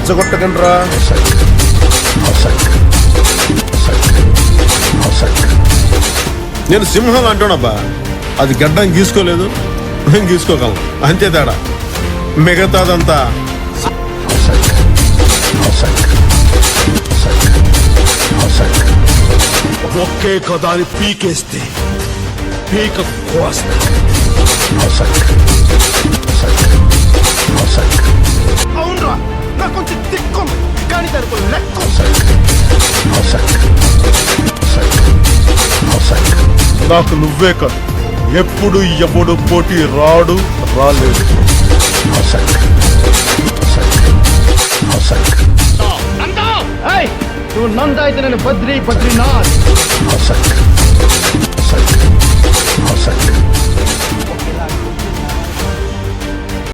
రెచ్చగొట్టకండ్రా. నేను సింహం అంటానబ్బా, అది గడ్డం గీసుకోలేదు, నేను గీసుకోగలను, అంతే తేడా. మిగతాదంతా ఒకే కదాని పీకేస్తే పీక కోస్తా. అవునరా, నాకు కొంచెం తిక్కుంది కానీ దానికి లెక్క. నాకు నువ్వే కాదు, ఎప్పుడు ఎవడు పోటీ రాడు, రాలేదు. నువ్వు నంద అయితే నేను బద్రీనాథ్.